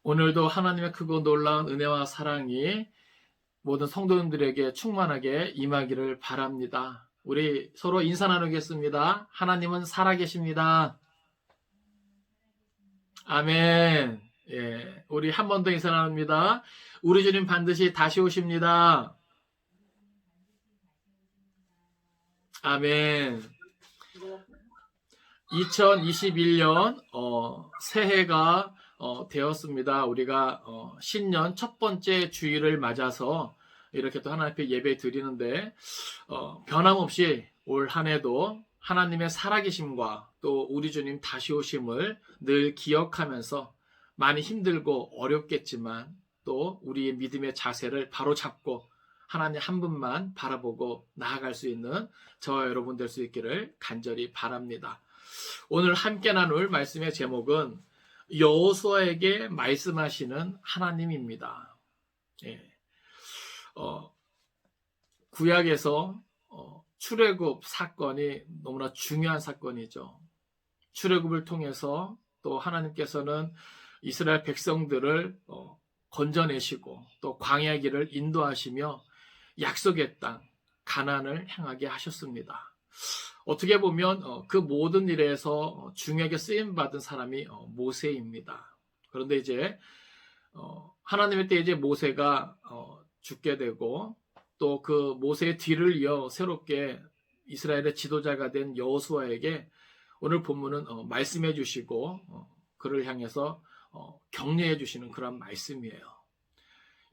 오늘도 하나님의 크고 놀라운 은혜와 사랑이 모든 성도님들에게 충만하게 임하기를 바랍니다. 우리 서로 인사 나누겠습니다. 하나님은 살아계십니다. 아멘. 예, 우리 한 번 더 인사 나눕니다. 우리 주님 반드시 다시 오십니다. 아멘. 2021년 새해가 되었습니다. 우리가 신년 첫 번째 주일을 맞아서 이렇게 또 하나님 앞에 예배 드리는데 변함없이 올 한 해도 하나님의 살아계심과 또 우리 주님 다시 오심을 늘 기억하면서 많이 힘들고 어렵겠지만 또 우리의 믿음의 자세를 바로잡고 하나님 한 분만 바라보고 나아갈 수 있는 저와 여러분 될 수 있기를 간절히 바랍니다. 오늘 함께 나눌 말씀의 제목은 여호수아에게 말씀하시는 하나님입니다. 예. 구약에서 출애굽 사건이 너무나 중요한 사건이죠. 출애굽을 통해서 또 하나님께서는 이스라엘 백성들을 건져내시고 또 광야 길을 인도하시며 약속의 땅 가나안을 향하게 하셨습니다. 어떻게 보면 그 모든 일에서 중요하게 쓰임받은 사람이 모세입니다. 그런데 이제 하나님의 때 이제 모세가 죽게 되고 또 그 모세의 뒤를 이어 새롭게 이스라엘의 지도자가 된 여호수아에게 오늘 본문은 말씀해 주시고 그를 향해서 격려해 주시는 그런 말씀이에요.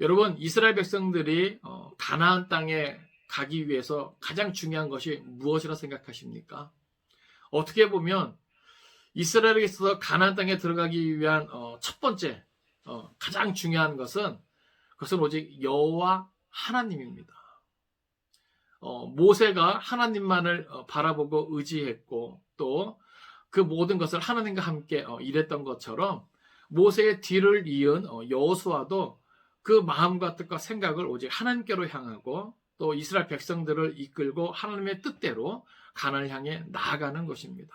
여러분, 이스라엘 백성들이 가나안 땅에 가기 위해서 가장 중요한 것이 무엇이라 생각하십니까? 어떻게 보면 이스라엘에 있어서 가나안 땅에 들어가기 위한 첫 번째 가장 중요한 것은 그것은 오직 여호와 하나님입니다. 모세가 하나님만을 바라보고 의지했고 또 그 모든 것을 하나님과 함께 일했던 것처럼 모세의 뒤를 이은 여호수아도 그 마음과 뜻과 생각을 오직 하나님께로 향하고 또 이스라엘 백성들을 이끌고 하나님의 뜻대로 가나안을 향해 나아가는 것입니다.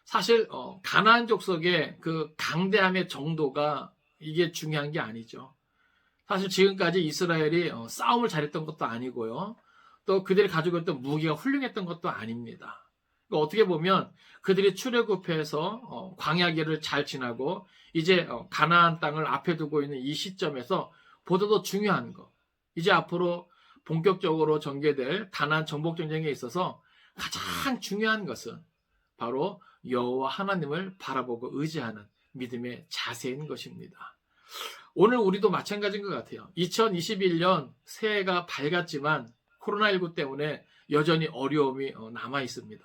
사실 가나안 족속의 그 강대함의 정도가 이게 중요한 게 아니죠. 사실 지금까지 이스라엘이 싸움을 잘했던 것도 아니고요. 또 그들이 가지고 있던 무기가 훌륭했던 것도 아닙니다. 그러니까 어떻게 보면 그들이 출애굽해서 광야길을 잘 지나고 이제 가나안 땅을 앞에 두고 있는 이 시점에서 보다도 중요한 것, 이제 앞으로 본격적으로 전개될 가나안 정복 전쟁에 있어서 가장 중요한 것은 바로 여호와 하나님을 바라보고 의지하는 믿음의 자세인 것입니다. 오늘 우리도 마찬가지인 것 같아요. 2021년 새해가 밝았지만 코로나19 때문에 여전히 어려움이 남아 있습니다.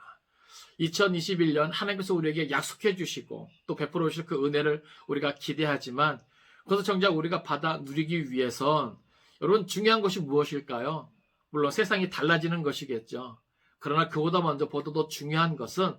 2021년 하나님께서 우리에게 약속해 주시고 또 베풀어 주실 그 은혜를 우리가 기대하지만 그것을 정작 우리가 받아 누리기 위해선 여러분 중요한 것이 무엇일까요? 물론 세상이 달라지는 것이겠죠. 그러나 그보다 먼저 보다도 중요한 것은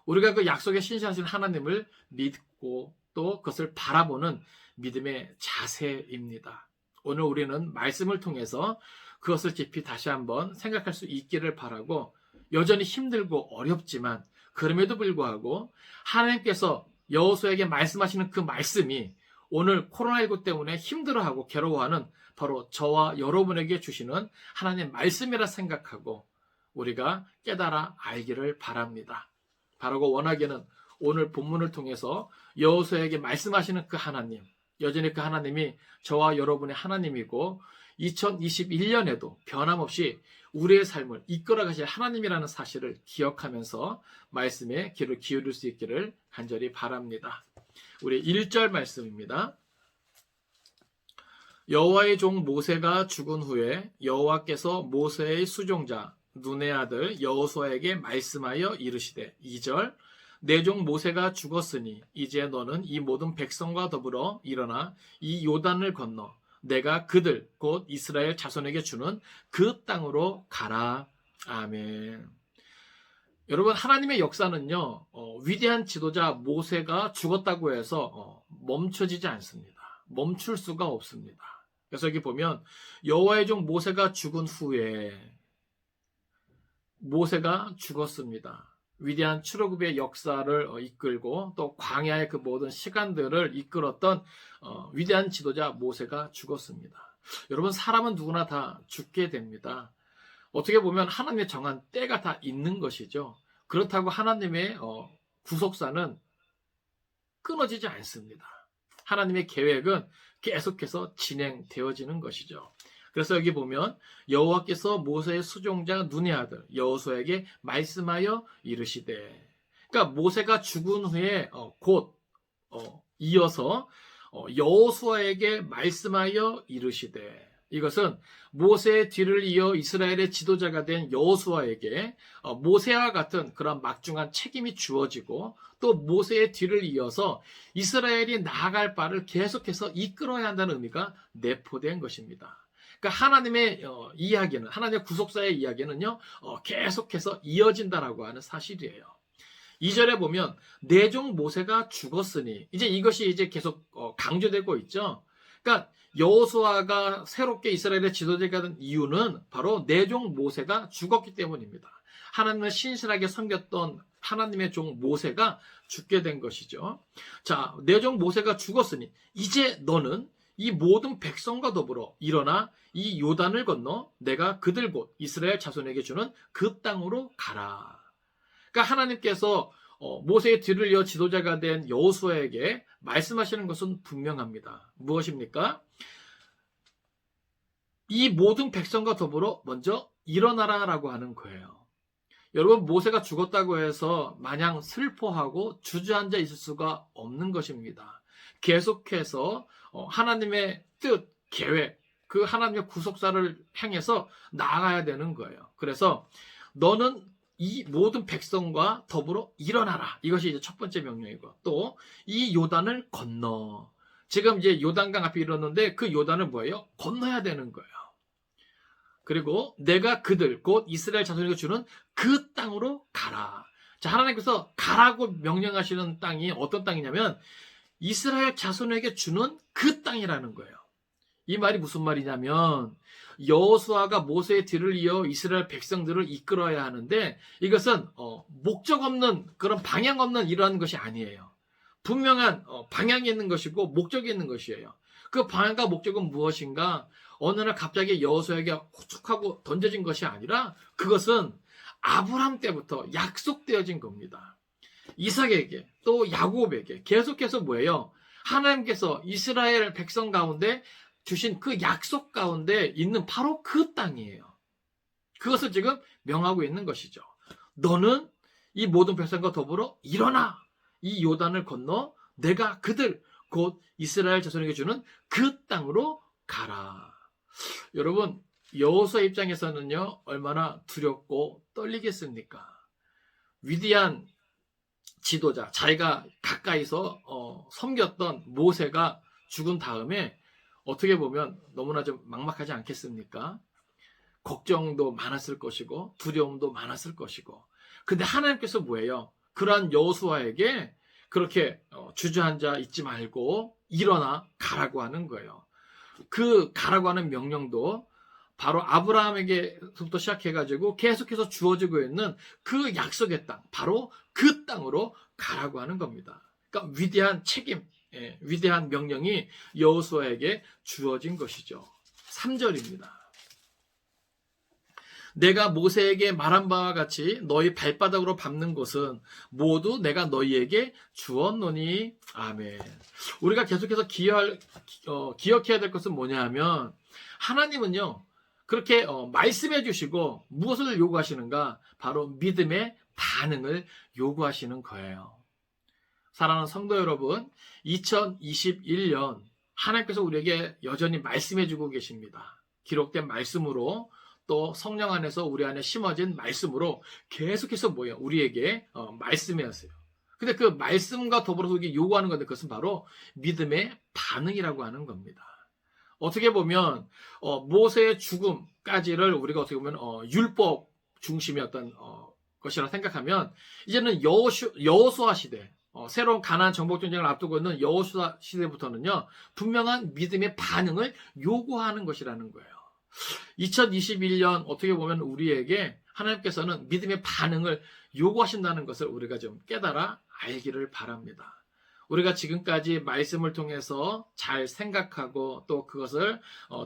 우리가 그 약속에 신실하신 하나님을 믿고 또 그것을 바라보는 믿음의 자세입니다. 오늘 우리는 말씀을 통해서 그것을 깊이 다시 한번 생각할 수 있기를 바라고 여전히 힘들고 어렵지만 그럼에도 불구하고 하나님께서 여호수아에게 말씀하시는 그 말씀이 오늘 코로나19 때문에 힘들어하고 괴로워하는 바로 저와 여러분에게 주시는 하나님의 말씀이라 생각하고 우리가 깨달아 알기를 바랍니다. 바라고 원하기는 오늘 본문을 통해서 여호수아에게 말씀하시는 그 하나님, 여전히 그 하나님이 저와 여러분의 하나님이고 2021년에도 변함없이 우리의 삶을 이끌어 가실 하나님이라는 사실을 기억하면서 말씀에 귀를 기울일 수 있기를 간절히 바랍니다. 우리 1절 말씀입니다. 여호와의 종 모세가 죽은 후에 여호와께서 모세의 수종자 눈의 아들 여호수아에게 말씀하여 이르시되 2절 내 종 모세가 죽었으니 이제 너는 이 모든 백성과 더불어 일어나 이 요단을 건너 내가 그들 곧 이스라엘 자손에게 주는 그 땅으로 가라. 아멘. 여러분 하나님의 역사는요 위대한 지도자 모세가 죽었다고 해서 멈춰지지 않습니다. 멈출 수가 없습니다. 그래서 여기 보면 여호와의 종 모세가 죽은 후에 모세가 죽었습니다. 위대한 출애굽의 역사를 이끌고 또 광야의 그 모든 시간들을 이끌었던 위대한 지도자 모세가 죽었습니다. 여러분, 사람은 누구나 다 죽게 됩니다. 어떻게 보면 하나님의 정한 때가 다 있는 것이죠. 그렇다고 하나님의 구속사는 끊어지지 않습니다. 하나님의 계획은 계속해서 진행되어지는 것이죠. 그래서 여기 보면 여호와께서 모세의 수종자 눈의 아들 여호수아에게 말씀하여 이르시되, 그러니까 모세가 죽은 후에 곧 이어서 여호수아에게 말씀하여 이르시되, 이것은 모세의 뒤를 이어 이스라엘의 지도자가 된 여호수아에게 모세와 같은 그런 막중한 책임이 주어지고, 또 모세의 뒤를 이어서 이스라엘이 나아갈 바를 계속해서 이끌어야 한다는 의미가 내포된 것입니다. 그러니까 하나님의 이야기는, 하나님의 구속사의 이야기는요, 계속해서 이어진다라고 하는 사실이에요. 2절에 보면 내 종 모세가 죽었으니, 이제 이것이 이제 계속 강조되고 있죠. 그러니까 여호수아가 새롭게 이스라엘의 지도자가 된 이유는 바로 내 종 모세가 죽었기 때문입니다. 하나님을 신실하게 섬겼던 하나님의 종 모세가 죽게 된 것이죠. 자, 내 종 모세가 죽었으니 이제 너는 이 모든 백성과 더불어 일어나 이 요단을 건너 내가 그들 곧 이스라엘 자손에게 주는 그 땅으로 가라. 그러니까 하나님께서 모세의 뒤를 이어 지도자가 된 여호수아에게 말씀하시는 것은 분명합니다. 무엇입니까? 이 모든 백성과 더불어 먼저 일어나라라고 하는 거예요. 여러분, 모세가 죽었다고 해서 마냥 슬퍼하고 주저앉아 있을 수가 없는 것입니다. 계속해서 하나님의 뜻, 계획, 그 하나님의 구속사를 향해서 나아가야 되는 거예요. 그래서 너는 이 모든 백성과 더불어 일어나라. 이것이 이제 첫 번째 명령이고, 또 이 요단을 건너. 지금 이제 요단강 앞에 이르렀는데 그 요단을 뭐예요? 건너야 되는 거예요. 그리고 내가 그들 곧 이스라엘 자손에게 주는 그 땅으로 가라. 자, 하나님께서 가라고 명령하시는 땅이 어떤 땅이냐면 이스라엘 자손에게 주는 그 땅이라는 거예요. 이 말이 무슨 말이냐면 여호수아가 모세의 뒤를 이어 이스라엘 백성들을 이끌어야 하는데, 이것은 목적 없는, 그런 방향 없는 이러한 것이 아니에요. 분명한 방향이 있는 것이고 목적이 있는 것이에요. 그 방향과 목적은 무엇인가? 어느 날 갑자기 여호수아에게 후축하고 던져진 것이 아니라 그것은 아브라함 때부터 약속되어진 겁니다. 이삭에게 또 야곱에게 계속해서 뭐예요? 하나님께서 이스라엘 백성 가운데 주신 그 약속 가운데 있는 바로 그 땅이에요. 그것을 지금 명하고 있는 것이죠. 너는 이 모든 백성과 더불어 일어나 이 요단을 건너 내가 그들 곧 이스라엘 자손에게 주는 그 땅으로 가라. 여러분, 여호수아 입장에서는요, 얼마나 두렵고 떨리겠습니까? 위대한 지도자, 자기가 가까이서 섬겼던 모세가 죽은 다음에 어떻게 보면 너무나 좀 막막하지 않겠습니까? 걱정도 많았을 것이고 두려움도 많았을 것이고. 근데 하나님께서 뭐예요? 그러한 여호수아에게 그렇게 주저앉아 있지 말고 일어나 가라고 하는 거예요. 그 가라고 하는 명령도 바로 아브라함에게서부터 시작해가지고 계속해서 주어지고 있는 그 약속의 땅, 바로 그 땅으로 가라고 하는 겁니다. 그러니까 위대한 책임, 위대한 명령이 여호수아에게 주어진 것이죠. 3절입니다. 내가 모세에게 말한 바와 같이 너희 발바닥으로 밟는 것은 모두 내가 너희에게 주었노니. 아멘. 우리가 계속해서 기억해야 될 것은 뭐냐 하면 하나님은요, 그렇게 말씀해 주시고 무엇을 요구하시는가? 바로 믿음의 반응을 요구하시는 거예요. 사랑하는 성도 여러분, 2021년 하나님께서 우리에게 여전히 말씀해 주고 계십니다. 기록된 말씀으로, 또 성령 안에서 우리 안에 심어진 말씀으로 계속해서 뭐예요? 우리에게 말씀해 하세요. 근데 그 말씀과 더불어서 이게 요구하는 건데 그것은 바로 믿음의 반응이라고 하는 겁니다. 어떻게 보면 모세의 죽음까지를 우리가 어떻게 보면 율법 중심이었던 것이라 생각하면, 이제는 여호수아 시대, 새로운 가나안 정복 전쟁을 앞두고 있는 여호수아 시대부터는요, 분명한 믿음의 반응을 요구하는 것이라는 거예요. 2021년 어떻게 보면 우리에게 하나님께서는 믿음의 반응을 요구하신다는 것을 우리가 좀 깨달아 알기를 바랍니다. 우리가 지금까지 말씀을 통해서 잘 생각하고 또 그것을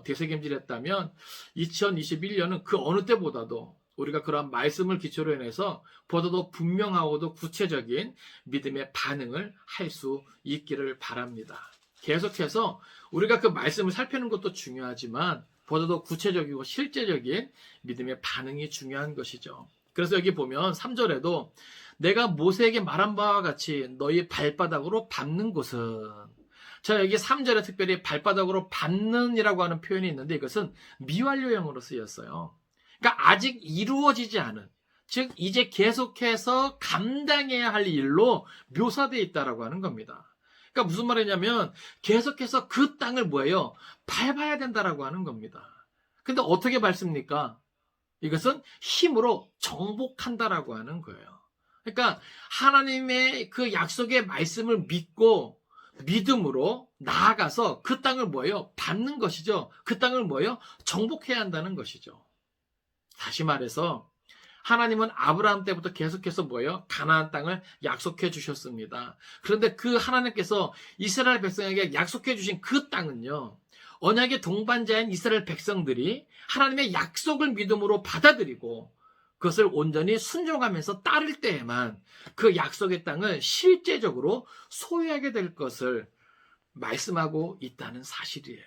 되새김질했다면 2021년은 그 어느 때보다도 우리가 그러한 말씀을 기초로 해서 보다도 분명하고도 구체적인 믿음의 반응을 할 수 있기를 바랍니다. 계속해서 우리가 그 말씀을 살피는 것도 중요하지만 보다도 구체적이고 실제적인 믿음의 반응이 중요한 것이죠. 그래서 여기 보면 3절에도 내가 모세에게 말한 바와 같이 너희 발바닥으로 밟는 곳은, 자, 여기 3절에 특별히 발바닥으로 밟는이라고 하는 표현이 있는데 이것은 미완료형으로 쓰였어요. 그러니까 아직 이루어지지 않은, 즉 이제 계속해서 감당해야 할 일로 묘사되어 있다라고 하는 겁니다. 그러니까 무슨 말이냐면 계속해서 그 땅을 뭐예요? 밟아야 된다라고 하는 겁니다. 근데 어떻게 밟습니까? 이것은 힘으로 정복한다라고 하는 거예요. 그러니까 하나님의 그 약속의 말씀을 믿고 믿음으로 나아가서 그 땅을 뭐예요? 밟는 것이죠. 그 땅을 뭐예요? 정복해야 한다는 것이죠. 다시 말해서 하나님은 아브라함 때부터 계속해서 뭐예요? 가나안 땅을 약속해 주셨습니다. 그런데 그 하나님께서 이스라엘 백성에게 약속해 주신 그 땅은요, 언약의 동반자인 이스라엘 백성들이 하나님의 약속을 믿음으로 받아들이고 그것을 온전히 순종하면서 따를 때에만 그 약속의 땅을 실제적으로 소유하게 될 것을 말씀하고 있다는 사실이에요.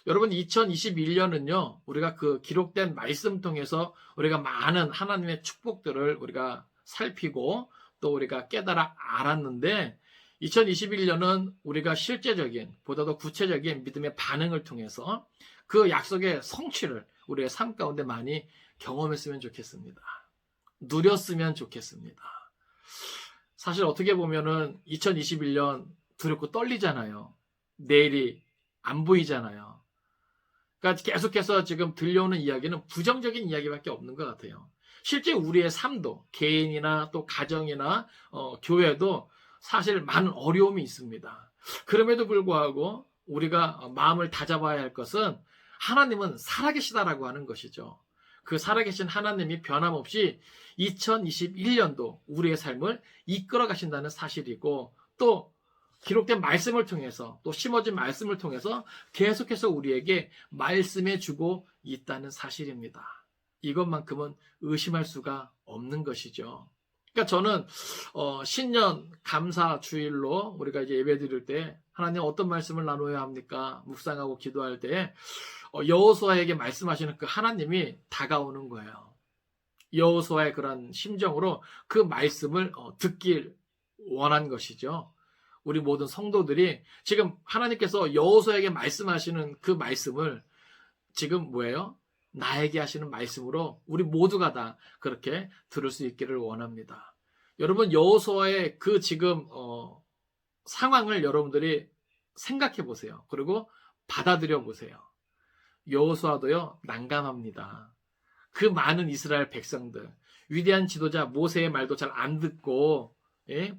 여러분, 2021년은요, 우리가 그 기록된 말씀 통해서 우리가 많은 하나님의 축복들을 우리가 살피고 또 우리가 깨달아 알았는데 2021년은 우리가 실제적인, 보다도 구체적인 믿음의 반응을 통해서 그 약속의 성취를 우리의 삶 가운데 많이 경험했으면 좋겠습니다. 누렸으면 좋겠습니다. 사실 어떻게 보면은 2021년 두렵고 떨리잖아요. 내일이 안 보이잖아요. 그러니까 계속해서 지금 들려오는 이야기는 부정적인 이야기밖에 없는 것 같아요. 실제 우리의 삶도 개인이나 또 가정이나 교회도 사실 많은 어려움이 있습니다. 그럼에도 불구하고 우리가 마음을 다잡아야 할 것은 하나님은 살아계시다라고 하는 것이죠. 그 살아계신 하나님이 변함없이 2021년도 우리의 삶을 이끌어 가신다는 사실이고 또 기록된 말씀을 통해서 또 심어진 말씀을 통해서 계속해서 우리에게 말씀해 주고 있다는 사실입니다. 이것만큼은 의심할 수가 없는 것이죠. 그러니까 저는 신년 감사 주일로 우리가 이제 예배 드릴 때 하나님 어떤 말씀을 나눠야 합니까? 묵상하고 기도할 때 여호수아에게 말씀하시는 그 하나님이 다가오는 거예요. 여호수아의 그런 심정으로 그 말씀을 듣길 원한 것이죠. 우리 모든 성도들이 지금 하나님께서 여호수아에게 말씀하시는 그 말씀을 지금 뭐예요? 나에게 하시는 말씀으로 우리 모두가 다 그렇게 들을 수 있기를 원합니다. 여러분, 여호수아의 그 지금 상황을 여러분들이 생각해 보세요. 그리고 받아들여 보세요. 여호수아도요, 난감합니다. 그 많은 이스라엘 백성들, 위대한 지도자 모세의 말도 잘 안 듣고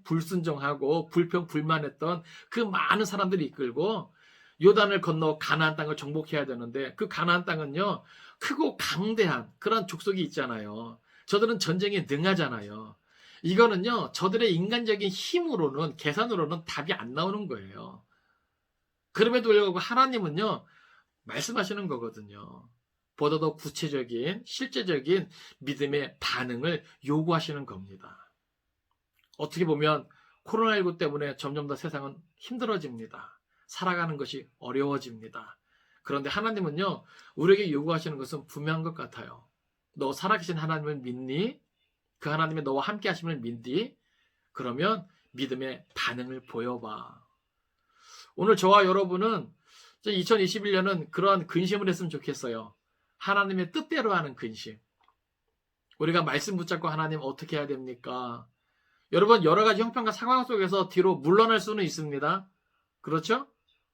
불순종하고 불평불만했던 그 많은 사람들이 이끌고 요단을 건너 가나안 땅을 정복해야 되는데 그 가나안 땅은요, 크고 강대한 그런 족속이 있잖아요. 저들은 전쟁에 능하잖아요. 이거는요, 저들의 인간적인 힘으로는, 계산으로는 답이 안 나오는 거예요. 그럼에도 불구하고 하나님은요, 말씀하시는 거거든요. 보다 더 구체적인, 실제적인 믿음의 반응을 요구하시는 겁니다. 어떻게 보면 코로나19 때문에 점점 더 세상은 힘들어집니다. 살아가는 것이 어려워집니다. 그런데 하나님은요, 우리에게 요구하시는 것은 분명한 것 같아요. 너 살아계신 하나님을 믿니? 그 하나님의 너와 함께 하심을 믿니? 그러면 믿음의 반응을 보여봐. 오늘 저와 여러분은 2021년은 그러한 근심을 했으면 좋겠어요. 하나님의 뜻대로 하는 근심. 우리가 말씀 붙잡고 하나님 어떻게 해야 됩니까? 여러분, 여러 가지 형편과 상황 속에서 뒤로 물러날 수는 있습니다. 그렇죠?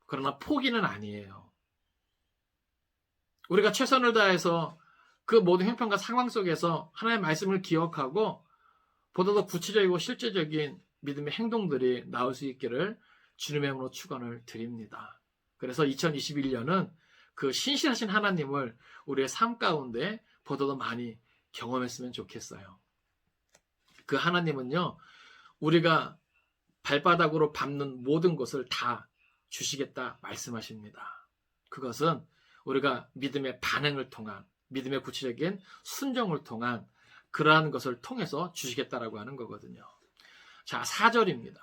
그러나 포기는 아니에요. 우리가 최선을 다해서 그 모든 형편과 상황 속에서 하나님의 말씀을 기억하고 보다 더 구체적이고 실제적인 믿음의 행동들이 나올 수 있기를 주님의 이름으로 축원을 드립니다. 그래서 2021년은 그 신실하신 하나님을 우리의 삶 가운데 보다 더 많이 경험했으면 좋겠어요. 그 하나님은요, 우리가 발바닥으로 밟는 모든 것을 다 주시겠다 말씀하십니다. 그것은 우리가 믿음의 반응을 통한, 믿음의 구체적인 순종을 통한 그러한 것을 통해서 주시겠다라고 하는 거거든요. 자, 4절입니다.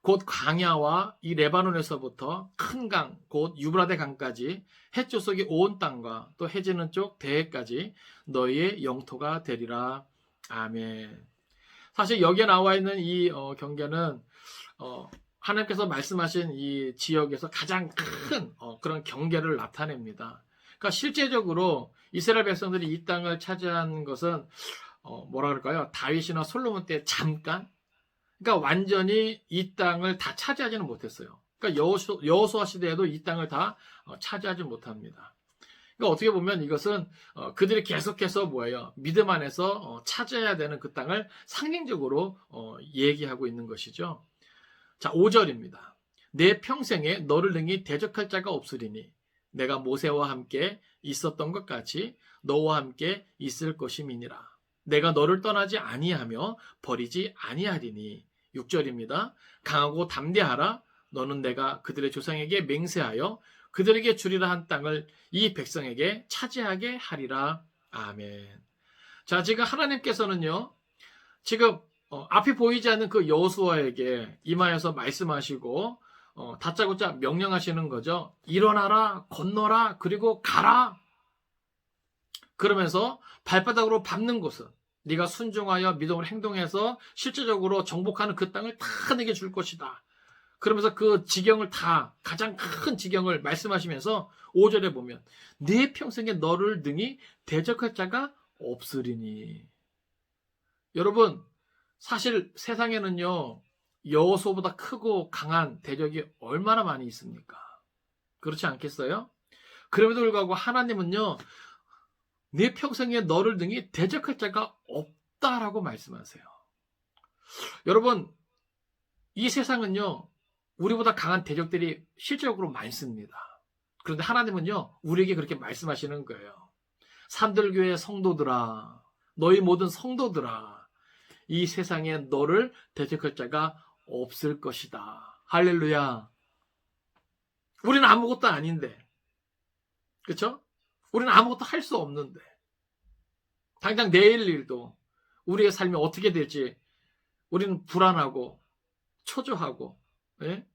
곧 광야와 이 레바논에서부터 큰 강, 곧 유브라데 강까지 해조속이 온 땅과 또 해지는 쪽 대해까지 너희의 영토가 되리라. 아멘. 사실 여기에 나와 있는 이 경계는 하나님께서 말씀하신 이 지역에서 가장 큰 그런 경계를 나타냅니다. 그러니까 실제적으로 이스라엘 백성들이 이 땅을 차지한 것은 뭐라 그럴까요? 다윗이나 솔로몬 때 잠깐, 그러니까 완전히 이 땅을 다 차지하지는 못했어요. 그러니까 여호수아 시대에도 이 땅을 다 차지하지 못합니다. 그러니까 어떻게 보면 이것은 그들이 계속해서 뭐예요? 믿음 안에서 차지해야 되는 그 땅을 상징적으로 얘기하고 있는 것이죠. 자, 5절입니다. 내 평생에 너를 능히 대적할 자가 없으리니 내가 모세와 함께 있었던 것 같이 너와 함께 있을 것임이니라. 내가 너를 떠나지 아니하며 버리지 아니하리니. 6절입니다. 강하고 담대하라. 너는 내가 그들의 조상에게 맹세하여 그들에게 주리라 한 땅을 이 백성에게 차지하게 하리라. 아멘. 자, 지금 하나님께서는요, 지금 앞이 보이지 않는 그 여호수아에게 임하여서 말씀하시고 다짜고짜 명령하시는 거죠. 일어나라, 건너라, 그리고 가라. 그러면서 발바닥으로 밟는 곳은 네가 순종하여 믿음으로 행동해서 실제적으로 정복하는 그 땅을 다 내게 줄 것이다. 그러면서 그 지경을 다, 가장 큰 지경을 말씀하시면서 5절에 보면 네 평생에 너를 능히 대적할 자가 없으리니. 여러분, 사실 세상에는요, 여호수아보다 크고 강한 대적이 얼마나 많이 있습니까? 그렇지 않겠어요? 그럼에도 불구하고 하나님은요, 네 평생에 너를 능히 대적할 자가 없다라고 말씀하세요. 여러분, 이 세상은요, 우리보다 강한 대적들이 실제적으로 많습니다. 그런데 하나님은요, 우리에게 그렇게 말씀하시는 거예요. 산들교회 성도들아, 너희 모든 성도들아, 이 세상에 너를 대적할 자가 없을 것이다. 할렐루야. 우리는 아무것도 아닌데, 그렇죠? 우리는 아무것도 할 수 없는데, 당장 내일 일도 우리의 삶이 어떻게 될지 우리는 불안하고 초조하고, 예?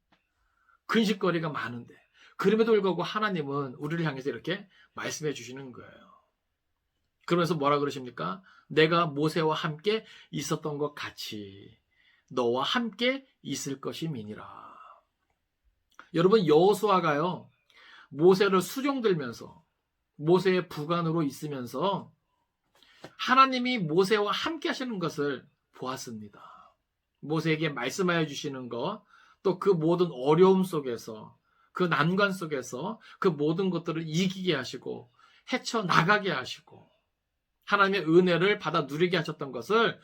근심거리가 많은데, 그럼에도 불구하고 하나님은 우리를 향해서 이렇게 말씀해 주시는 거예요. 그러면서 뭐라 그러십니까? 내가 모세와 함께 있었던 것 같이 너와 함께 있을 것임이니라. 여러분, 여호수아가요, 모세를 수종들면서 모세의 부관으로 있으면서 하나님이 모세와 함께 하시는 것을 보았습니다. 모세에게 말씀하여 주시는 것, 또 그 모든 어려움 속에서, 그 난관 속에서 그 모든 것들을 이기게 하시고 헤쳐나가게 하시고 하나님의 은혜를 받아 누리게 하셨던 것을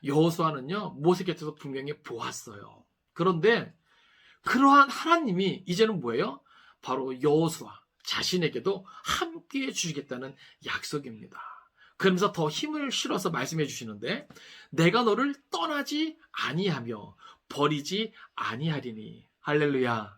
여호수아는요, 모세 곁에서 분명히 보았어요. 그런데 그러한 하나님이 이제는 뭐예요? 바로 여호수아 자신에게도 함께해 주시겠다는 약속입니다. 그러면서 더 힘을 실어서 말씀해 주시는데, 내가 너를 떠나지 아니하며 버리지 아니하리니. 할렐루야.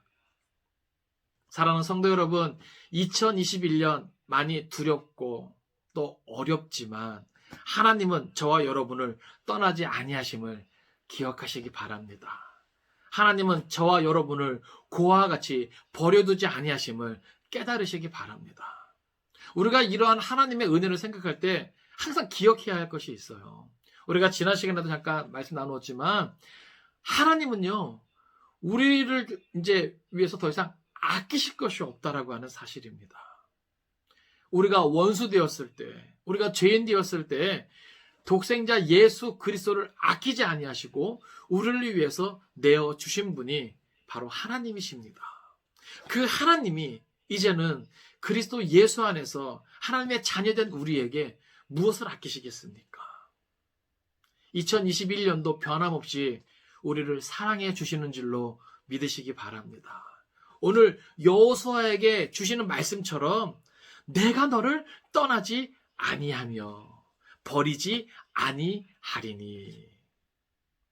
사랑하는 성도 여러분, 2021년 많이 두렵고 또 어렵지만 하나님은 저와 여러분을 떠나지 아니하심을 기억하시기 바랍니다. 하나님은 저와 여러분을 고아와 같이 버려두지 아니하심을 깨달으시기 바랍니다. 우리가 이러한 하나님의 은혜를 생각할 때 항상 기억해야 할 것이 있어요. 우리가 지난 시간에도 잠깐 말씀 나누었지만 하나님은요, 우리를 이제 위해서 더 이상 아끼실 것이 없다라고 하는 사실입니다. 우리가 원수 되었을 때, 우리가 죄인 되었을 때 독생자 예수 그리스도를 아끼지 아니하시고 우리를 위해서 내어 주신 분이 바로 하나님이십니다. 그 하나님이 이제는 그리스도 예수 안에서 하나님의 자녀된 우리에게 무엇을 아끼시겠습니까? 2021년도 변함없이 우리를 사랑해 주시는 줄로 믿으시기 바랍니다. 오늘 여호수아에게 주시는 말씀처럼 내가 너를 떠나지 아니하며 버리지 아니하리니.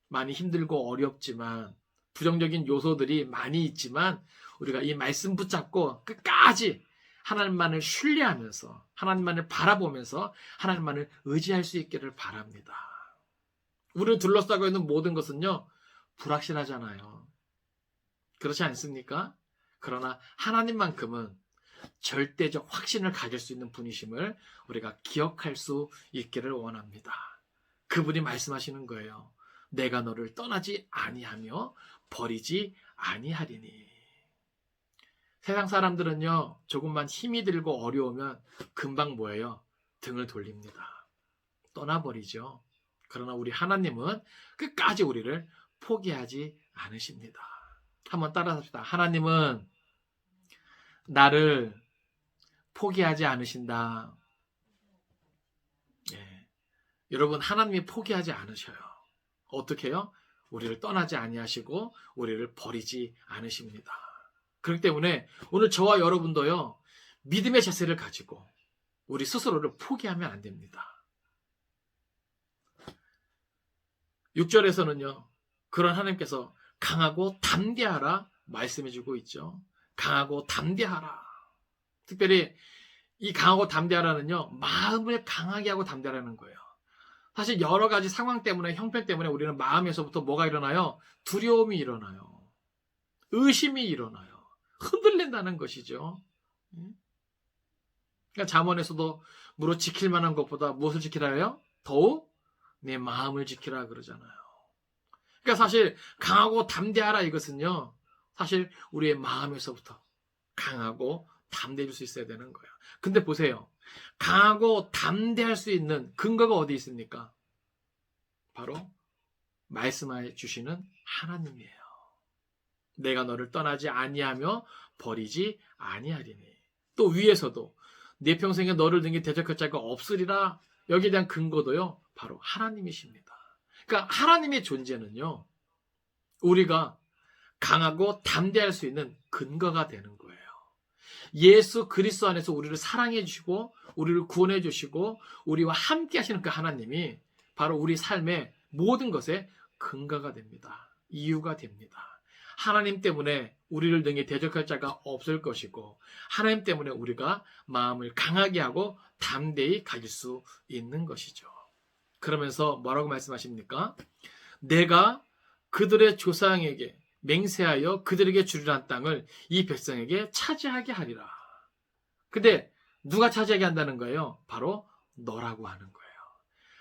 많이 힘들고 어렵지만 부정적인 요소들이 많이 있지만 우리가 이 말씀 붙잡고 끝까지 하나님만을 신뢰하면서 하나님만을 바라보면서 하나님만을 의지할 수 있기를 바랍니다. 우리를 둘러싸고 있는 모든 것은요, 불확실하잖아요. 그렇지 않습니까? 그러나 하나님만큼은 절대적 확신을 가질 수 있는 분이심을 우리가 기억할 수 있기를 원합니다. 그분이 말씀하시는 거예요. 내가 너를 떠나지 아니하며 버리지 아니하리니. 세상 사람들은요, 조금만 힘이 들고 어려우면 금방 뭐예요? 등을 돌립니다. 떠나버리죠. 그러나 우리 하나님은 끝까지 우리를 포기하지 않으십니다. 한번 따라합시다. 하나님은 나를 포기하지 않으신다. 예. 여러분, 하나님이 포기하지 않으셔요. 어떻게 해요? 우리를 떠나지 아니하시고 우리를 버리지 않으십니다. 그렇기 때문에 오늘 저와 여러분도요, 믿음의 자세를 가지고 우리 스스로를 포기하면 안 됩니다. 6절에서는요, 그런 하나님께서 강하고 담대하라 말씀해주고 있죠. 강하고 담대하라. 특별히 이 강하고 담대하라는요, 마음을 강하게 하고 담대하라는 거예요. 사실 여러 가지 상황 때문에, 형편 때문에 우리는 마음에서부터 뭐가 일어나요? 두려움이 일어나요. 의심이 일어나요. 흔들린다는 것이죠. 그러니까 잠언에서도 무릇 지킬 만한 것보다 무엇을 지키라 해요? 더욱 내 마음을 지키라 그러잖아요. 그러니까 사실 강하고 담대하라 이것은요, 사실 우리의 마음에서부터 강하고 담대해질 수 있어야 되는 거예요. 근데 보세요. 강하고 담대할 수 있는 근거가 어디 있습니까? 바로 말씀해 주시는 하나님이에요. 내가 너를 떠나지 아니하며 버리지 아니하리니. 또 위에서도 내 평생에 너를 등에 대적할 자가 없으리라. 여기에 대한 근거도요, 바로 하나님이십니다. 그러니까 하나님의 존재는요, 우리가 강하고 담대할 수 있는 근거가 되는 거예요. 예수 그리스도 안에서 우리를 사랑해 주시고 우리를 구원해 주시고 우리와 함께 하시는 그 하나님이 바로 우리 삶의 모든 것에 근거가 됩니다. 이유가 됩니다. 하나님 때문에 우리를 등에 대적할 자가 없을 것이고 하나님 때문에 우리가 마음을 강하게 하고 담대히 가질 수 있는 것이죠. 그러면서 뭐라고 말씀하십니까? 내가 그들의 조상에게 맹세하여 그들에게 주리란 땅을 이 백성에게 차지하게 하리라. 근데 누가 차지하게 한다는 거예요? 바로 너라고 하는 거예요.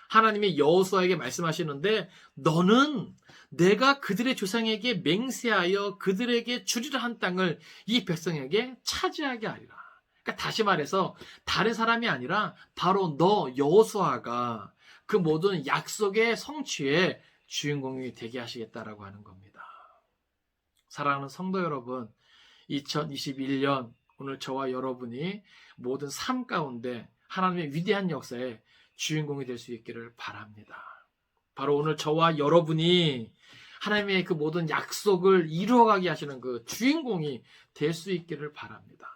하나님이 여호수아에게 말씀하시는데 너는 내가 그들의 조상에게 맹세하여 그들에게 주리라 한 땅을 이 백성에게 차지하게 하리라. 그러니까 다시 말해서 다른 사람이 아니라 바로 너 여호수아가 그 모든 약속의 성취의 주인공이 되게 하시겠다라고 하는 겁니다. 사랑하는 성도 여러분, 2021년 오늘 저와 여러분이 모든 삶 가운데 하나님의 위대한 역사에 주인공이 될 수 있기를 바랍니다. 바로 오늘 저와 여러분이 하나님의 그 모든 약속을 이루어가게 하시는 그 주인공이 될 수 있기를 바랍니다.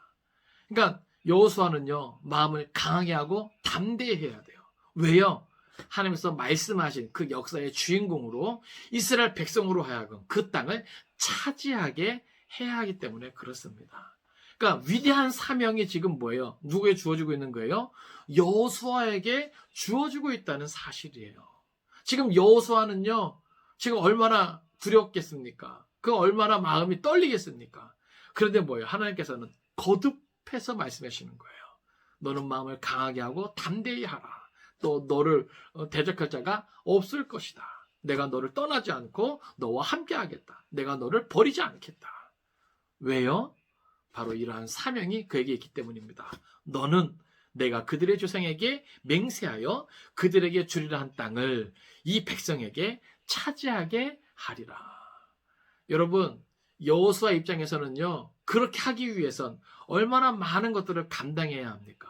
그러니까 여호수아는요, 마음을 강하게 하고 담대해야 돼요. 왜요? 하나님께서 말씀하신 그 역사의 주인공으로 이스라엘 백성으로 하여금 그 땅을 차지하게 해야 하기 때문에 그렇습니다. 그러니까 위대한 사명이 지금 뭐예요? 누구에 주어지고 있는 거예요? 여호수아에게 주어지고 있다는 사실이에요. 지금 여호수아는요, 지금 얼마나 두렵겠습니까? 그 얼마나 마음이 떨리겠습니까? 그런데 뭐예요? 하나님께서는 거듭해서 말씀하시는 거예요. 너는 마음을 강하게 하고 담대히 하라. 또 너를 대적할 자가 없을 것이다. 내가 너를 떠나지 않고 너와 함께 하겠다. 내가 너를 버리지 않겠다. 왜요? 바로 이러한 사명이 그에게 있기 때문입니다. 너는 내가 그들의 조상에게 맹세하여 그들에게 주리라 한 땅을 이 백성에게 차지하게 하리라. 여러분, 여호수아 입장에서는요, 그렇게 하기 위해선 얼마나 많은 것들을 감당해야 합니까?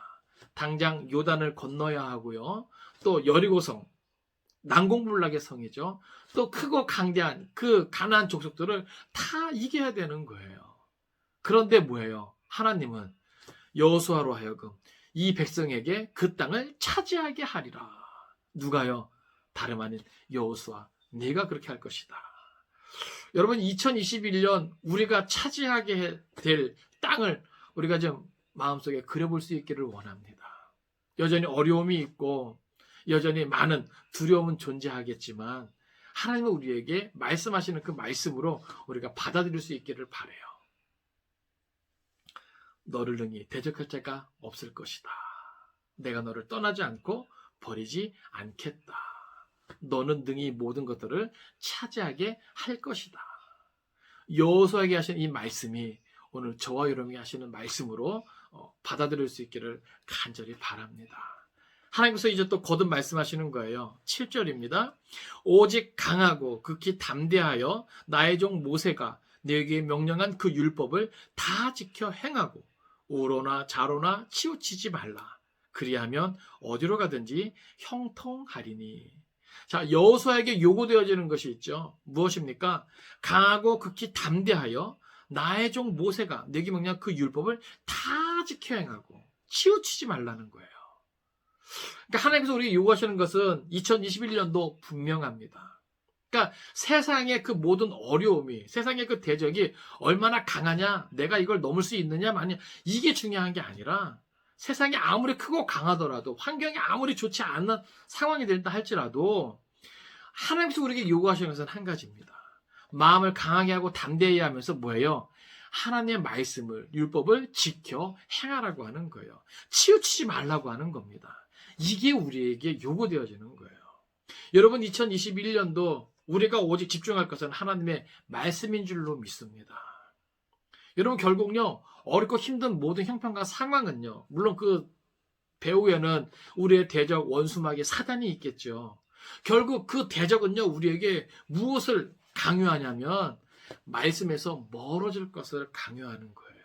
당장 요단을 건너야 하고요. 또 여리고성, 난공불락의 성이죠. 또 크고 강대한 그 가나안 족속들을 다 이겨야 되는 거예요. 그런데 뭐예요? 하나님은 여호수아로 하여금 이 백성에게 그 땅을 차지하게 하리라. 누가요? 다름 아닌 여호수아, 네가 그렇게 할 것이다. 여러분, 2021년 우리가 차지하게 될 땅을 우리가 좀 마음속에 그려볼 수 있기를 원합니다. 여전히 어려움이 있고 여전히 많은 두려움은 존재하겠지만 하나님은 우리에게 말씀하시는 그 말씀으로 우리가 받아들일 수 있기를 바라요. 너를 능히 대적할 자가 없을 것이다. 내가 너를 떠나지 않고 버리지 않겠다. 너는 능히 모든 것들을 차지하게 할 것이다. 여호수아에게 하시는 이 말씀이 오늘 저와 여러분이 하시는 말씀으로 받아들일 수 있기를 간절히 바랍니다. 하나님께서 이제 또 거듭 말씀하시는 거예요. 7절입니다. 오직 강하고 극히 담대하여 나의 종 모세가 너에게 명령한 그 율법을 다 지켜 행하고 우로나 좌로나 치우치지 말라. 그리하면 어디로 가든지 형통하리니. 자, 여호수아에게 요구되어지는 것이 있죠. 무엇입니까? 강하고 극히 담대하여 나의 종 모세가 내게 명령한 그 율법을 다 지켜 행하고 치우치지 말라는 거예요. 그러니까 하나님께서 우리에게 요구하시는 것은 2021년도 분명합니다. 그러니까 세상의 그 모든 어려움이, 세상의 그 대적이 얼마나 강하냐, 내가 이걸 넘을 수 있느냐, 마냐, 이게 중요한 게 아니라 세상이 아무리 크고 강하더라도, 환경이 아무리 좋지 않은 상황이 된다 할지라도 하나님께서 우리에게 요구하시는 것은 한 가지입니다. 마음을 강하게 하고 담대히 하면서 뭐예요? 하나님의 말씀을, 율법을 지켜 행하라고 하는 거예요. 치우치지 말라고 하는 겁니다. 이게 우리에게 요구되어지는 거예요. 여러분, 2021년도 우리가 오직 집중할 것은 하나님의 말씀인 줄로 믿습니다. 여러분, 결국요, 어렵고 힘든 모든 형편과 상황은요, 물론 그 배후에는 우리의 대적 원수마귀 사단이 있겠죠. 결국 그 대적은요, 우리에게 무엇을 강요하냐면 말씀에서 멀어질 것을 강요하는 거예요.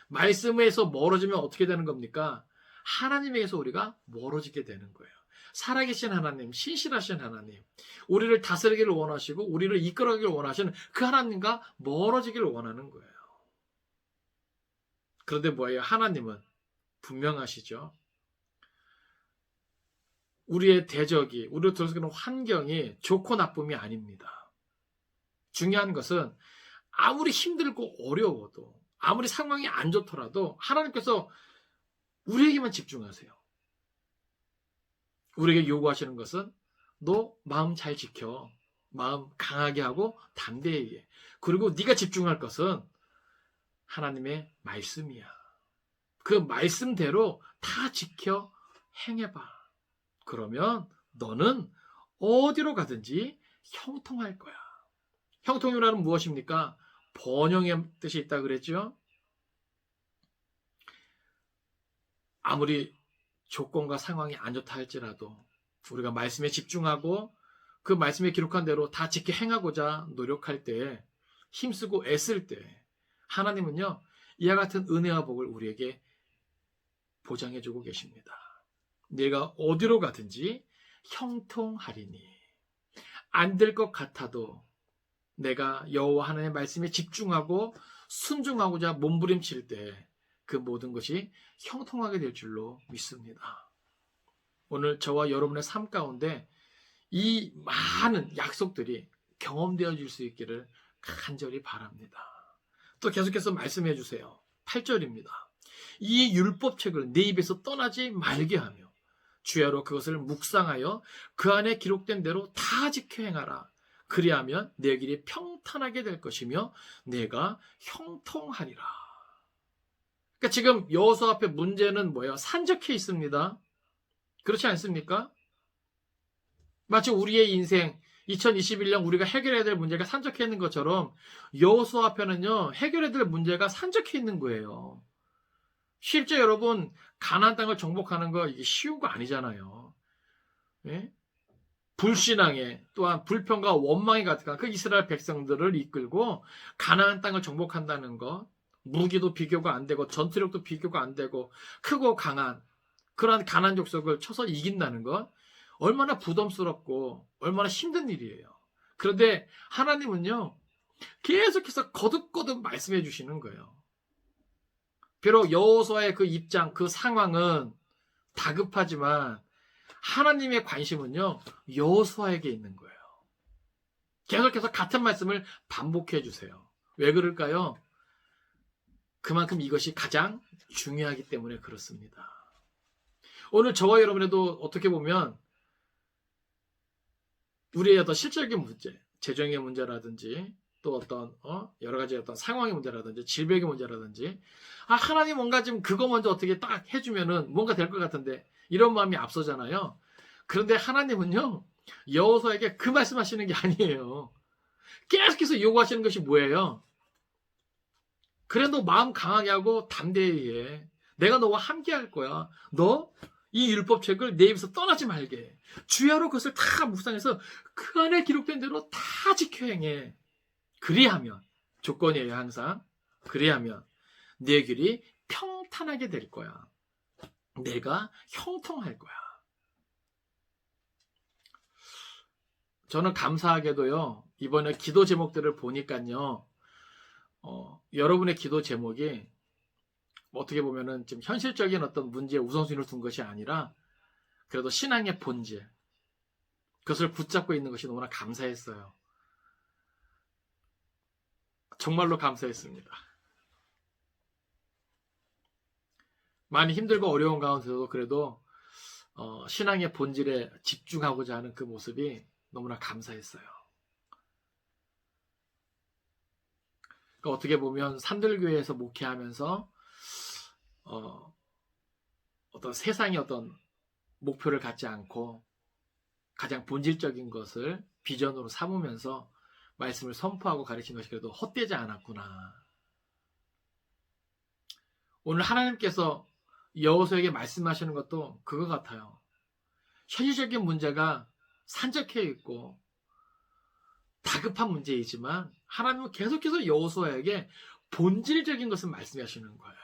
말씀에서 멀어지면 어떻게 되는 겁니까? 하나님에게서 우리가 멀어지게 되는 거예요. 살아계신 하나님, 신실하신 하나님, 우리를 다스리기를 원하시고 우리를 이끌어가기를 원하시는 그 하나님과 멀어지기를 원하는 거예요. 그런데 뭐예요? 하나님은 분명하시죠. 우리의 대적이, 우리로 들어서는 환경이 좋고 나쁨이 아닙니다. 중요한 것은 아무리 힘들고 어려워도, 아무리 상황이 안 좋더라도 하나님께서 우리에게만 집중하세요. 우리에게 요구하시는 것은 너 마음 잘 지켜. 마음 강하게 하고 담대히 해. 그리고 네가 집중할 것은 하나님의 말씀이야. 그 말씀대로 다 지켜 행해봐. 그러면 너는 어디로 가든지 형통할 거야. 형통이라는 무엇입니까? 번영의 뜻이 있다 그랬죠? 아무리 조건과 상황이 안 좋다 할지라도 우리가 말씀에 집중하고 그 말씀에 기록한 대로 다 지켜 행하고자 노력할 때, 힘쓰고 애쓸 때 하나님은요, 이와 같은 은혜와 복을 우리에게 보장해주고 계십니다. 내가 어디로 가든지 형통하리니. 안 될 것 같아도 내가 여호와 하나님의 말씀에 집중하고 순종하고자 몸부림칠 때 그 모든 것이 형통하게 될 줄로 믿습니다. 오늘 저와 여러분의 삶 가운데 이 많은 약속들이 경험되어질 수 있기를 간절히 바랍니다. 또 계속해서 말씀해 주세요. 8절입니다. 이 율법책을 내 입에서 떠나지 말게 하며 주야로 그것을 묵상하여 그 안에 기록된 대로 다 지켜 행하라. 그리하면 내 길이 평탄하게 될 것이며 내가 형통하리라. 그러니까 지금 여호수아 앞에 문제는 뭐예요? 산적해 있습니다. 그렇지 않습니까? 마치 우리의 인생 2021년 우리가 해결해야 될 문제가 산적해 있는 것처럼 여호수아 앞에는요, 해결해야 될 문제가 산적해 있는 거예요. 실제 여러분, 가나안 땅을 정복하는 거 이게 쉬운 거 아니잖아요. 예? 불신앙에 또한 불평과 원망이 가득한 그 이스라엘 백성들을 이끌고 가나안 땅을 정복한다는 것, 무기도 비교가 안 되고 전투력도 비교가 안 되고 크고 강한 그러한 가나안 족속을 쳐서 이긴다는 것, 얼마나 부담스럽고 얼마나 힘든 일이에요. 그런데 하나님은요, 계속해서 거듭거듭 말씀해 주시는 거예요. 비록 여호수아의 그 입장, 그 상황은 다급하지만 하나님의 관심은요, 여호수아에게 있는 거예요. 계속해서 같은 말씀을 반복해 주세요. 왜 그럴까요? 그만큼 이것이 가장 중요하기 때문에 그렇습니다. 오늘 저와 여러분에도 어떻게 보면 우리의 어떤 실질적인 문제, 재정의 문제라든지 또 어떤 여러 가지 어떤 상황의 문제라든지 질병의 문제라든지 하나님 뭔가 좀 그거 먼저 어떻게 딱 해주면은 뭔가 될 것 같은데 이런 마음이 앞서잖아요. 그런데 하나님은요 여호수아에게 그 말씀하시는 게 아니에요. 계속해서 요구하시는 것이 뭐예요? 그래 너 마음 강하게 하고 담대히 해. 내가 너와 함께 할 거야. 너 이 율법책을 내 입에서 떠나지 말게. 주야로 그것을 다 묵상해서 그 안에 기록된 대로 다 지켜 행해. 그리하면 조건이에요 항상. 그리하면 내 길이 평탄하게 될 거야. 내가 형통할 거야. 저는 감사하게도요 이번에 기도 제목들을 보니까요 여러분의 기도 제목이 어떻게 보면은 좀 현실적인 어떤 문제에 우선순위를 둔 것이 아니라 그래도 신앙의 본질 그것을 붙잡고 있는 것이 너무나 감사했어요. 정말로 감사했습니다. 많이 힘들고 어려운 가운데서도 그래도 신앙의 본질에 집중하고자 하는 그 모습이 너무나 감사했어요. 그러니까 어떻게 보면 산들교회에서 목회하면서 어떤 세상의 어떤 목표를 갖지 않고 가장 본질적인 것을 비전으로 삼으면서 말씀을 선포하고 가르친 것이 그래도 헛되지 않았구나. 오늘 하나님께서 여호수아에게 말씀하시는 것도 그거 같아요. 현실적인 문제가 산적해 있고 다급한 문제이지만 하나님은 계속해서 여호수아에게 본질적인 것을 말씀하시는 거예요.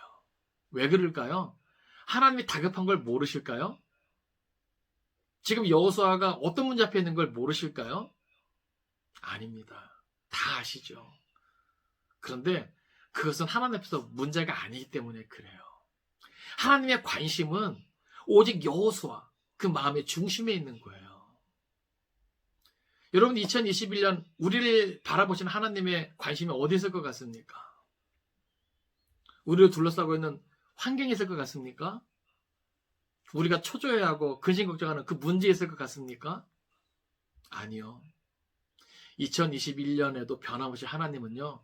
왜 그럴까요? 하나님이 다급한 걸 모르실까요? 지금 여호수아가 어떤 문제 앞에 있는 걸 모르실까요? 아닙니다. 다 아시죠. 그런데 그것은 하나님 앞에서 문제가 아니기 때문에 그래요. 하나님의 관심은 오직 여호수아 그 마음의 중심에 있는 거예요. 여러분 2021년 우리를 바라보시는 하나님의 관심이 어디 있을 것 같습니까? 우리를 둘러싸고 있는 환경이 있을 것 같습니까? 우리가 초조해하고 근심 걱정하는 그 문제에 있을 것 같습니까? 아니요. 2021년에도 변함없이 하나님은요.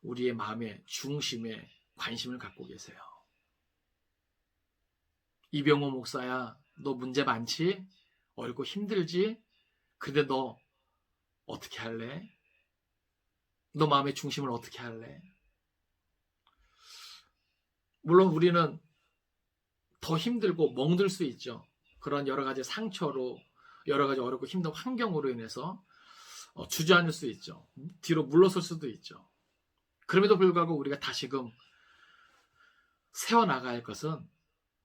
우리의 마음의 중심에 관심을 갖고 계세요. 이병호 목사야, 너 문제 많지? 어렵고 힘들지? 근데 너 어떻게 할래? 너 마음의 중심을 어떻게 할래? 물론 우리는 더 힘들고 멍들 수 있죠. 그런 여러 가지 상처로 여러 가지 어렵고 힘든 환경으로 인해서 주저앉을 수 있죠. 뒤로 물러설 수도 있죠. 그럼에도 불구하고 우리가 다시금 세워나가야 할 것은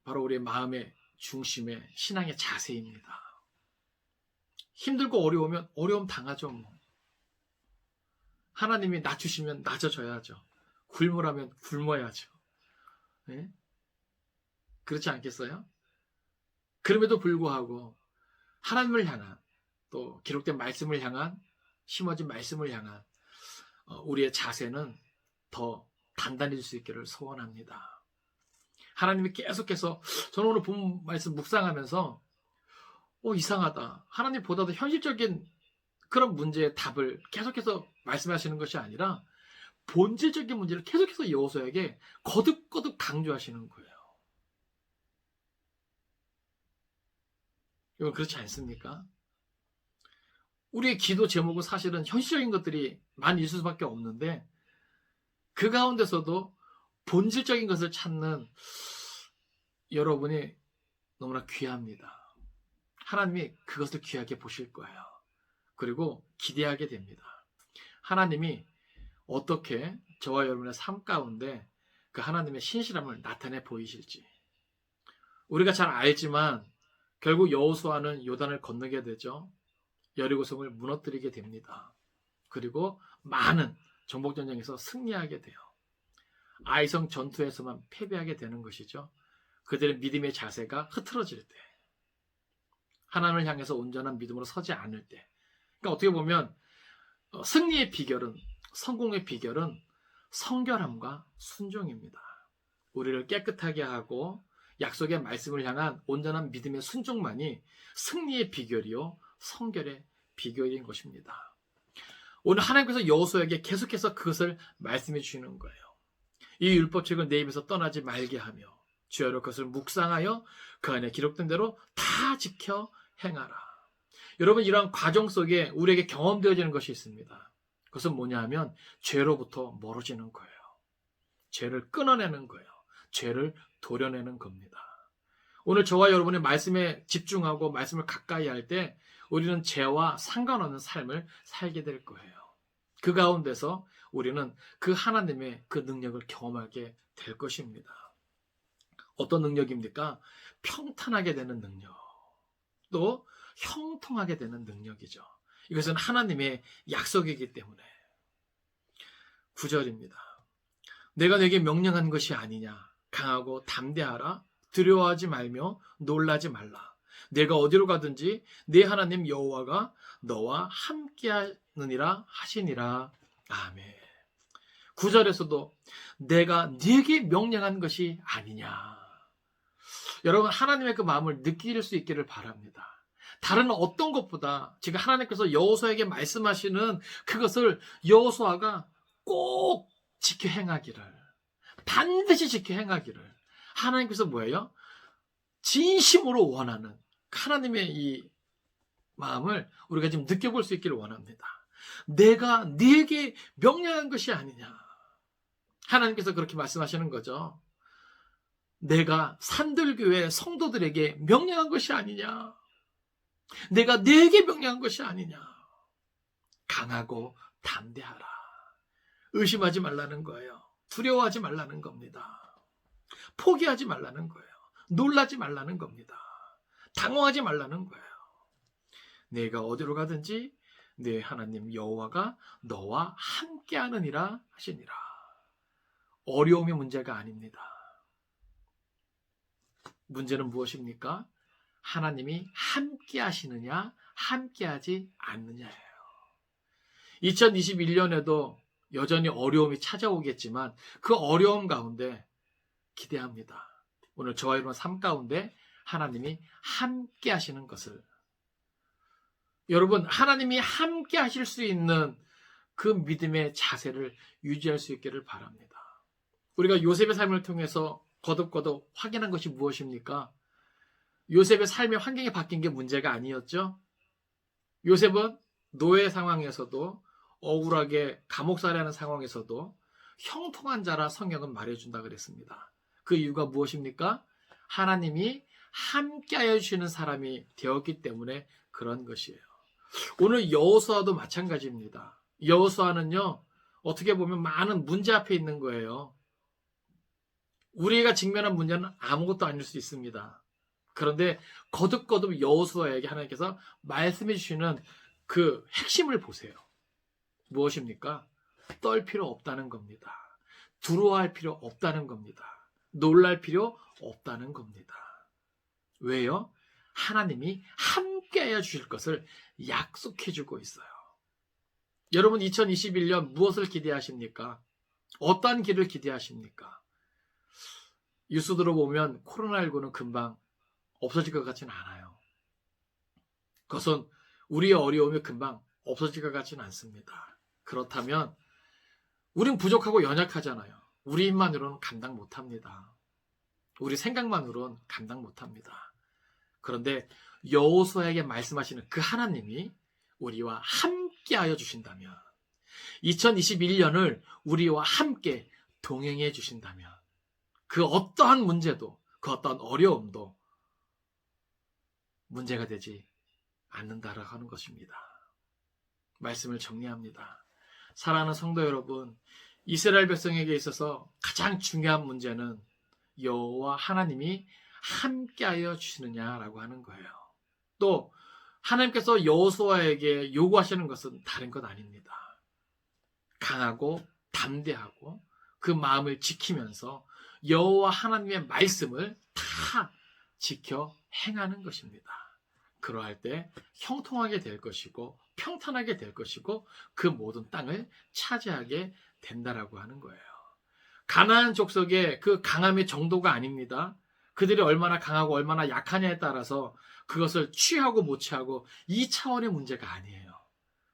바로 우리의 마음의 중심의 신앙의 자세입니다. 힘들고 어려우면 어려움 당하죠. 뭐. 하나님이 낮추시면 낮아져야죠. 굶으라면 굶어야죠. 네? 그렇지 않겠어요? 그럼에도 불구하고 하나님을 향한 또 기록된 말씀을 향한 심어진 말씀을 향한 우리의 자세는 더 단단해질 수 있기를 소원합니다. 하나님이 계속해서 저는 오늘 본 말씀 묵상하면서 이상하다. 하나님보다도 현실적인 그런 문제의 답을 계속해서 말씀하시는 것이 아니라 본질적인 문제를 계속해서 여호수아에게 거듭거듭 강조하시는 거예요. 이건 그렇지 않습니까? 우리의 기도 제목은 사실은 현실적인 것들이 많이 있을 수밖에 없는데 그 가운데서도 본질적인 것을 찾는 여러분이 너무나 귀합니다. 하나님이 그것을 귀하게 보실 거예요. 그리고 기대하게 됩니다. 하나님이 어떻게 저와 여러분의 삶 가운데 그 하나님의 신실함을 나타내 보이실지. 우리가 잘 알지만 결국 여호수아는 요단을 건너게 되죠. 여리고성을 무너뜨리게 됩니다. 그리고 많은 정복전쟁에서 승리하게 돼요. 아이성 전투에서만 패배하게 되는 것이죠. 그들의 믿음의 자세가 흐트러질 때 하나님을 향해서 온전한 믿음으로 서지 않을 때. 그러니까 어떻게 보면 승리의 비결은, 성공의 비결은 성결함과 순종입니다. 우리를 깨끗하게 하고 약속의 말씀을 향한 온전한 믿음의 순종만이 승리의 비결이요 성결의 비결인 것입니다. 오늘 하나님께서 여호수아에게 계속해서 그것을 말씀해 주시는 거예요. 이 율법책을 내 입에서 떠나지 말게 하며 주야로 그것을 묵상하여 그 안에 기록된 대로 다 지켜 행하라. 여러분, 이러한 과정 속에 우리에게 경험되어지는 것이 있습니다. 그것은 뭐냐 하면 죄로부터 멀어지는 거예요. 죄를 끊어내는 거예요. 죄를 도려내는 겁니다. 오늘 저와 여러분의 말씀에 집중하고 말씀을 가까이 할 때 우리는 죄와 상관없는 삶을 살게 될 거예요. 그 가운데서 우리는 그 하나님의 그 능력을 경험하게 될 것입니다. 어떤 능력입니까? 평탄하게 되는 능력, 또 형통하게 되는 능력이죠. 이것은 하나님의 약속이기 때문에. 9절입니다. 내가 내게 명령한 것이 아니냐. 강하고 담대하라. 두려워하지 말며 놀라지 말라. 내가 어디로 가든지 내 하나님 여호와가 너와 함께하느니라 하시니라. 아멘. 9절에서도 내가 네게 명령한 것이 아니냐. 여러분, 하나님의 그 마음을 느낄 수 있기를 바랍니다. 다른 어떤 것보다 지금 하나님께서 여호수아에게 말씀하시는 그것을 여호수아가 꼭 지켜 행하기를, 반드시 지켜 행하기를 하나님께서 뭐예요? 진심으로 원하는 하나님의 이 마음을 우리가 지금 느껴볼 수 있기를 원합니다. 내가 네게 명령한 것이 아니냐. 하나님께서 그렇게 말씀하시는 거죠. 내가 산들교회 성도들에게 명령한 것이 아니냐. 내가 네게 명령한 것이 아니냐. 강하고 담대하라. 의심하지 말라는 거예요. 두려워하지 말라는 겁니다. 포기하지 말라는 거예요. 놀라지 말라는 겁니다. 당황하지 말라는 거예요. 내가 어디로 가든지 내 하나님 여호와가 너와 함께하느니라 하시니라. 어려움이 문제가 아닙니다. 문제는 무엇입니까? 하나님이 함께 하시느냐, 함께하지 않느냐예요. 2021년에도 여전히 어려움이 찾아오겠지만 그 어려움 가운데 기대합니다. 오늘 저와 여러분 삶 가운데 하나님이 함께 하시는 것을, 여러분, 하나님이 함께 하실 수 있는 그 믿음의 자세를 유지할 수 있기를 바랍니다. 우리가 요셉의 삶을 통해서 거듭거듭 확인한 것이 무엇입니까? 요셉의 삶의 환경이 바뀐 게 문제가 아니었죠. 요셉은 노예 상황에서도, 억울하게 감옥살이하는 상황에서도 형통한 자라 성경은 말해준다 그랬습니다. 그 이유가 무엇입니까? 하나님이 함께하여 주시는 사람이 되었기 때문에 그런 것이에요. 오늘 여호수아도 마찬가지입니다. 여호수아는요, 어떻게 보면 많은 문제 앞에 있는 거예요. 우리가 직면한 문제는 아무것도 아닐 수 있습니다. 그런데 거듭거듭 여호수아에게 하나님께서 말씀해 주시는 그 핵심을 보세요. 무엇입니까? 떨 필요 없다는 겁니다. 두려워할 필요 없다는 겁니다. 놀랄 필요 없다는 겁니다. 왜요? 하나님이 함께하여 주실 것을 약속해 주고 있어요. 여러분, 2021년 무엇을 기대하십니까? 어떠한 길을 기대하십니까? 뉴스 들어보면 코로나19는 금방 없어질 것 같지는 않아요. 그것은 우리의 어려움이 금방 없어질 것 같지는 않습니다. 그렇다면 우린 부족하고 연약하잖아요. 우리 힘만으로는 감당 못합니다. 우리 생각만으로는 감당 못합니다. 그런데 여호수아에게 말씀하시는 그 하나님이 우리와 함께하여 주신다면, 2021년을 우리와 함께 동행해 주신다면 그 어떠한 문제도, 그 어떠한 어려움도 문제가 되지 않는다라고 하는 것입니다. 말씀을 정리합니다. 사랑하는 성도 여러분, 이스라엘 백성에게 있어서 가장 중요한 문제는 여호와 하나님이 함께하여 주시느냐라고 하는 거예요. 또 하나님께서 여호수아에게 요구하시는 것은 다른 것 아닙니다. 강하고 담대하고 그 마음을 지키면서 여호와 하나님의 말씀을 다 지켜 행하는 것입니다. 그러할 때 형통하게 될 것이고 평탄하게 될 것이고 그 모든 땅을 차지하게 된다라고 하는 거예요. 가나안 족속의 그 강함의 정도가 아닙니다. 그들이 얼마나 강하고 얼마나 약하냐에 따라서 그것을 취하고 못 취하고 이 차원의 문제가 아니에요.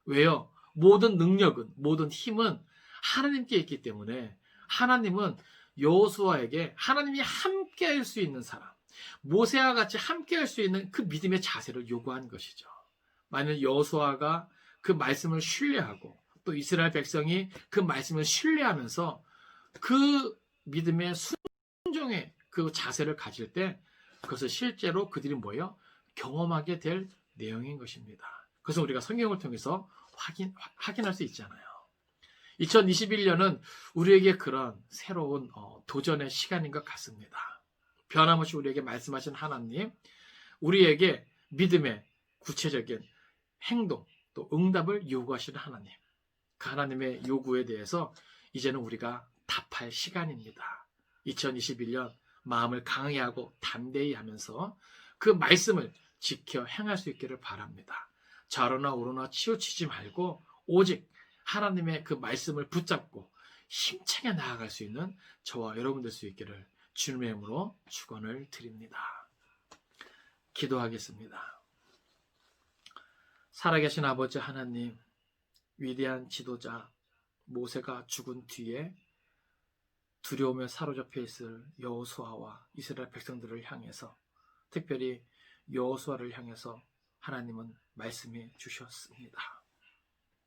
왜요? 모든 능력은, 모든 힘은 하나님께 있기 때문에 하나님은 여호수아에게 하나님이 함께 할 수 있는 사람, 모세와 같이 함께 할 수 있는 그 믿음의 자세를 요구한 것이죠. 만약 여호수아가 그 말씀을 신뢰하고 또 이스라엘 백성이 그 말씀을 신뢰하면서 그 믿음의 순종의 그 자세를 가질 때 그것을 실제로 그들이 뭐예요? 경험하게 될 내용인 것입니다. 그래서 우리가 성경을 통해서 확인할 수 있잖아요. 2021년은 우리에게 그런 새로운 도전의 시간인 것 같습니다. 변함없이 우리에게 말씀하신 하나님, 우리에게 믿음의 구체적인 행동, 또 응답을 요구하시는 하나님, 그 하나님의 요구에 대해서 이제는 우리가 답할 시간입니다. 2021년 마음을 강하게 하고 담대히 하면서 그 말씀을 지켜 행할 수 있기를 바랍니다. 좌로나 우로나 치우치지 말고 오직 하나님의 그 말씀을 붙잡고 힘차게 나아갈 수 있는 저와 여러분 될 수 있기를 주님의 이름으로 축원을 드립니다. 기도하겠습니다. 살아계신 아버지 하나님, 위대한 지도자 모세가 죽은 뒤에 두려움에 사로잡혀 있을 여호수아와 이스라엘 백성들을 향해서, 특별히 여호수아를 향해서 하나님은 말씀해 주셨습니다.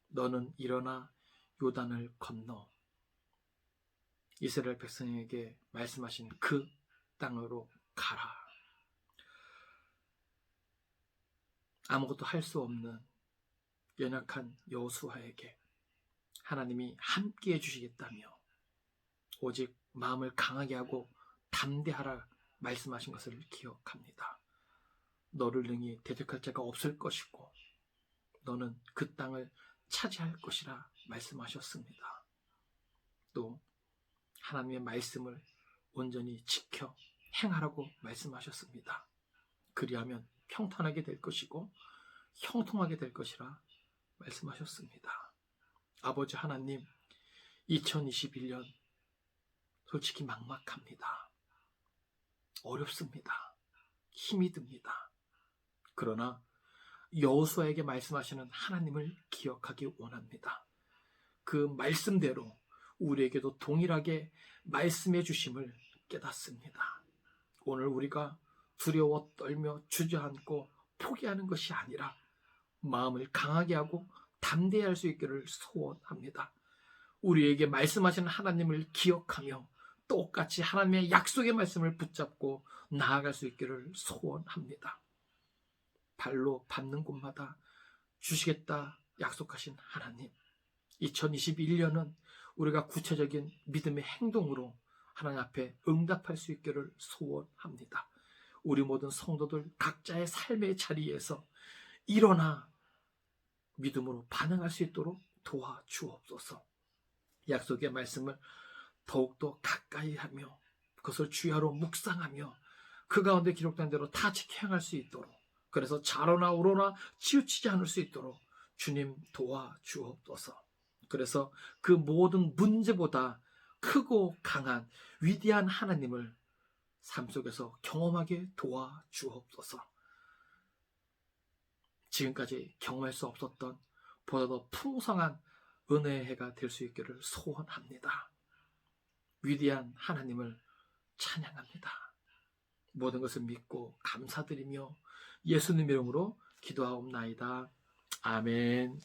너는 일어나 요단을 건너 이스라엘 백성에게 말씀하신 그 땅으로 가라. 아무것도 할 수 없는 연약한 여호수아에게 하나님이 함께해 주시겠다며 오직 마음을 강하게 하고 담대하라 말씀하신 것을 기억합니다. 너를 능히 대적할 자가 없을 것이고 너는 그 땅을 차지할 것이라 말씀하셨습니다. 또 하나님의 말씀을 온전히 지켜 행하라고 말씀하셨습니다. 그리하면 평탄하게 될 것이고 형통하게 될 것이라 말씀하셨습니다. 아버지 하나님, 2021년 솔직히 막막합니다. 어렵습니다. 힘이 듭니다. 그러나 여호수아에게 말씀하시는 하나님을 기억하기 원합니다. 그 말씀대로 우리에게도 동일하게 말씀해 주심을 깨닫습니다. 오늘 우리가 두려워 떨며 주저앉고 포기하는 것이 아니라 마음을 강하게 하고 담대할 수 있기를 소원합니다. 우리에게 말씀하시는 하나님을 기억하며 똑같이 하나님의 약속의 말씀을 붙잡고 나아갈 수 있기를 소원합니다. 발로 밟는 곳마다 주시겠다 약속하신 하나님, 2021년은 우리가 구체적인 믿음의 행동으로 하나님 앞에 응답할 수 있기를 소원합니다. 우리 모든 성도들 각자의 삶의 자리에서 일어나 믿음으로 반응할 수 있도록 도와주옵소서. 약속의 말씀을 더욱더 가까이 하며 그것을 주야로 묵상하며 그 가운데 기록된 대로 다 지켜 행할 수 있도록, 그래서 좌로나 우로나 치우치지 않을 수 있도록 주님 도와주옵소서. 그래서 그 모든 문제보다 크고 강한 위대한 하나님을 삶 속에서 경험하게 도와주옵소서. 지금까지 경험할 수 없었던 보다 더 풍성한 은혜의 해가 될 수 있기를 소원합니다. 위대한 하나님을 찬양합니다. 모든 것을 믿고 감사드리며 예수님 이름으로 기도하옵나이다. 아멘.